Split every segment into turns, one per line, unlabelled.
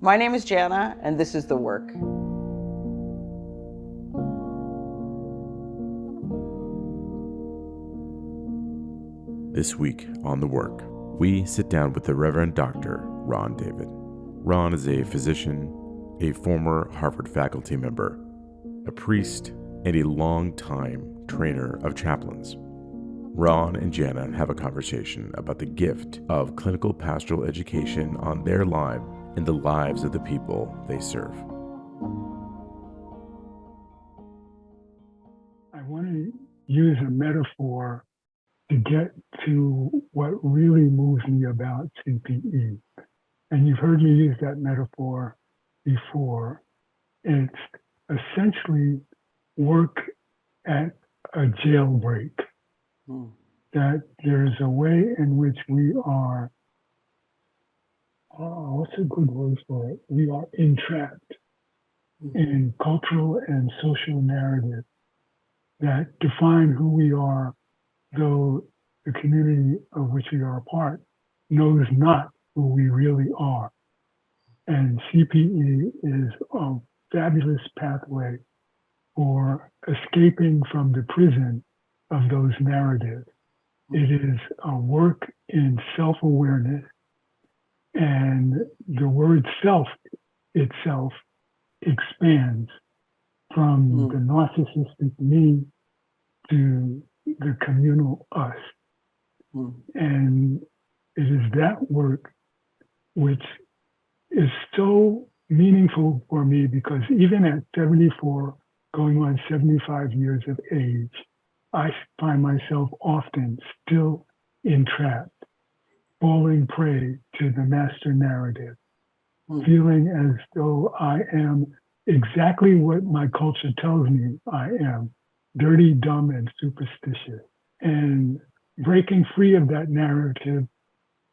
My name is Jana, and this is The Work.
This week on The Work, we sit down with the Reverend Dr. Ron David. Ron is a physician, a former Harvard faculty member, a priest, and a long-time trainer of chaplains. Ron and Jana have a conversation about the gift of clinical pastoral education on their life and the lives of the people they serve.
I want to use a metaphor to get to what really moves me about CPE. And you've heard me use that metaphor before. It's essentially work at a jailbreak. That there's a way in which we are, what's a good word for it? We are entrapped in cultural and social narratives that define who we are, though the community of which we are a part knows not who we really are. And CPE is a fabulous pathway for escaping from the prison of those narratives. It is a work in self-awareness, and the word self itself expands from the narcissistic me to the communal us. And it is that work which is so meaningful for me, because even at 74, going on 75 years of age, I find myself often still entrapped, falling prey to the master narrative, feeling as though I am exactly what my culture tells me I am: dirty, dumb, and superstitious. And breaking free of that narrative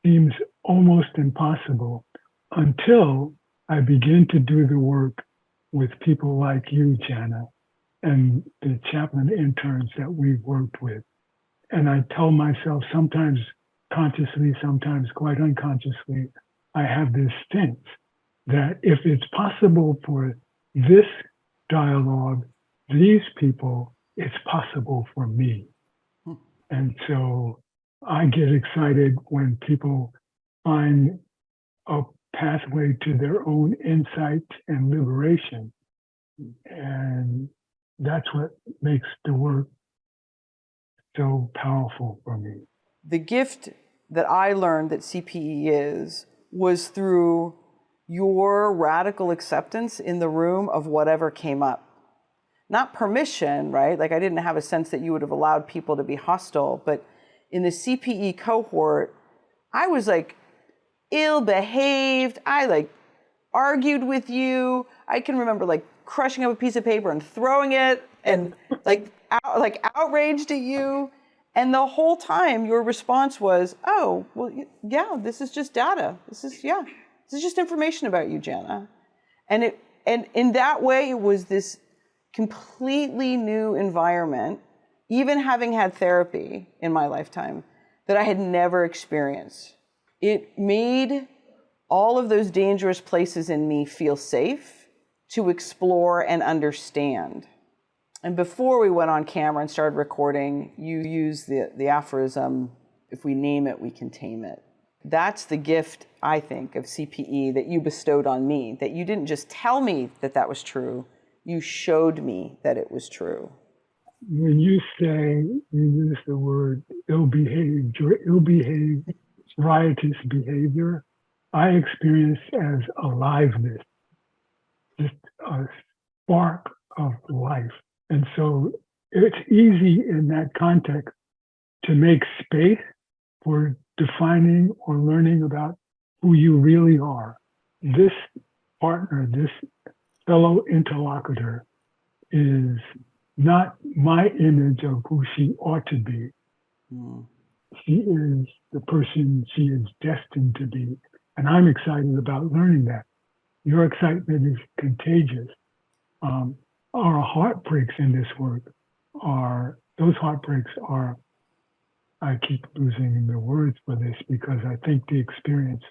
seems almost impossible until I begin to do the work with people like you, Jana, and the chaplain interns that we've worked with. And I tell myself, sometimes consciously, sometimes quite unconsciously, I have this sense that if it's possible for this dialogue, these people, it's possible for me. And so I get excited when people find a pathway to their own insight and liberation. And that's what makes the work so powerful for me.
The gift that I learned that CPE was through your radical acceptance in the room of whatever came up. Not permission, right? Like, I didn't have a sense that you would have allowed people to be hostile, but in the CPE cohort, I was like ill-behaved. I like argued with you. I can remember like crushing up a piece of paper and throwing it and like outraged at you. And the whole time your response was, oh, well, yeah, this is just data. This is just information about you, Jana. And in that way, it was this completely new environment, even having had therapy in my lifetime, that I had never experienced. It made all of those dangerous places in me feel safe to explore and understand. And before we went on camera and started recording, you used the aphorism, if we name it, we can tame it. That's the gift, I think, of CPE that you bestowed on me, that you didn't just tell me that that was true, you showed me that it was true.
When you use the word ill-behaved, riotous behavior, I experience as aliveness, just a spark of life. And so it's easy in that context to make space for defining or learning about who you really are. This partner, this fellow interlocutor, is not my image of who she ought to be. She is the person she is destined to be. And I'm excited about learning that. Your excitement is contagious. Our heartbreaks in this work those heartbreaks are, I keep losing the words for this because I think the experience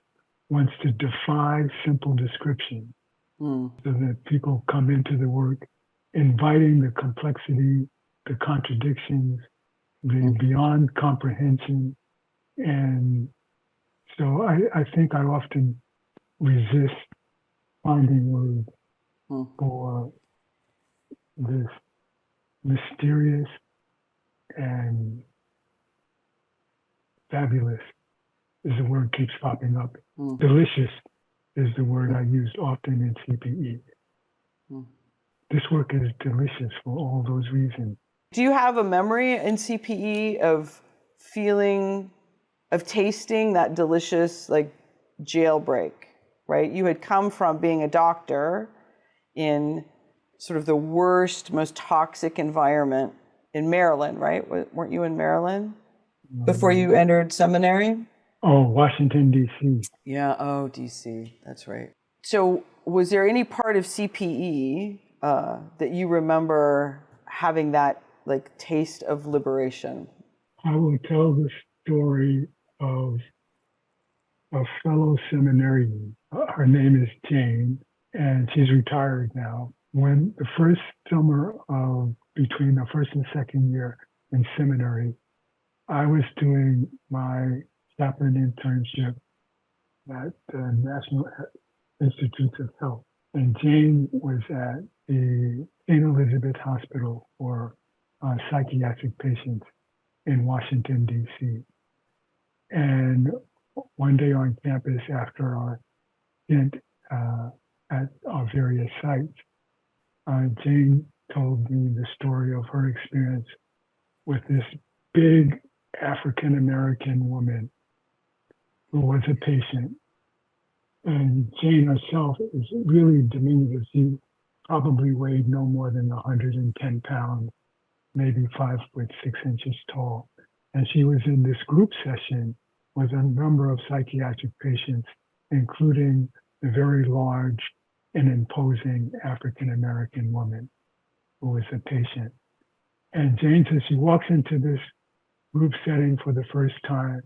wants to defy simple description so that people come into the work inviting the complexity, the contradictions, the beyond comprehension. And so I think I often resist finding words for this mysterious and fabulous is the word keeps popping up. Delicious is the word I used often in CPE. This work is delicious for all those reasons.
Do you have a memory in CPE of tasting that delicious, like, jailbreak, right? You had come from being a doctor in sort of the worst, most toxic environment in Maryland, right? Weren't you in Maryland before you entered seminary?
Oh, Washington, D.C.
Yeah, D.C., that's right. So was there any part of CPE that you remember having that, like, taste of liberation?
I will tell the story of a fellow seminarian. Her name is Jane, and she's retired now. When the first summer between the first and second year in seminary, I was doing my chaplain internship at the National Institutes of Health. And Jane was at the St. Elizabeth Hospital for psychiatric patients in Washington, D.C. And one day on campus after our stint at our various sites, Jane told me the story of her experience with this big African-American woman who was a patient. And Jane herself is really diminutive. She probably weighed no more than 110 pounds, maybe 5'6" tall. And she was in this group session with a number of psychiatric patients, including a very large and imposing African-American woman who was a patient. And Jane says she walks into this group setting for the first time,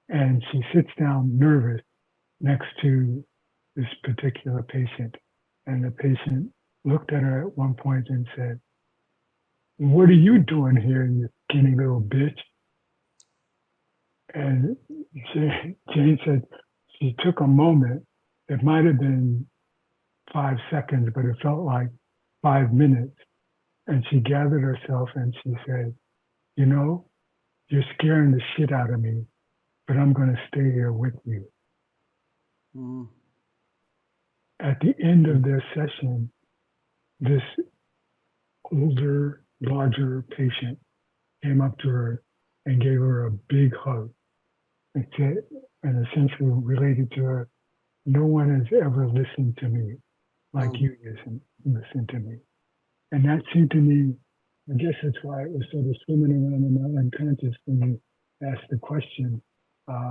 and she sits down nervous next to this particular patient. And the patient looked at her at one point and said, "What are you doing here, you skinny little bitch?" And Jane said she took a moment. It might have been 5 seconds, but it felt like 5 minutes. And she gathered herself and she said, "You know, you're scaring the shit out of me, but I'm going to stay here with you." At the end of their session, this older, larger patient came up to her and gave her a big hug and said, and essentially related to her, "No one has ever listened to me like you listen to me." And that seemed to me, I guess that's why it was sort of swimming around in my unconscious when you asked the question,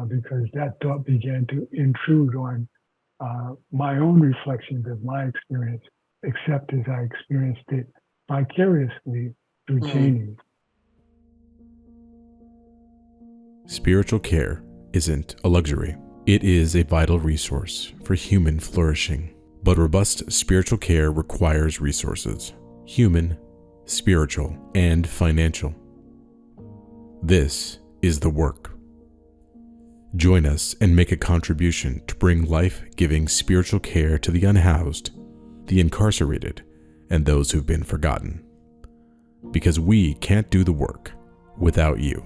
because that thought began to intrude on my own reflections of my experience, except as I experienced it vicariously through Janie.
Spiritual care isn't a luxury. It is a vital resource for human flourishing. But robust spiritual care requires resources: human, spiritual, and financial. This is the work. Join us and make a contribution to bring life-giving spiritual care to the unhoused, the incarcerated, and those who've been forgotten. Because we can't do the work without you.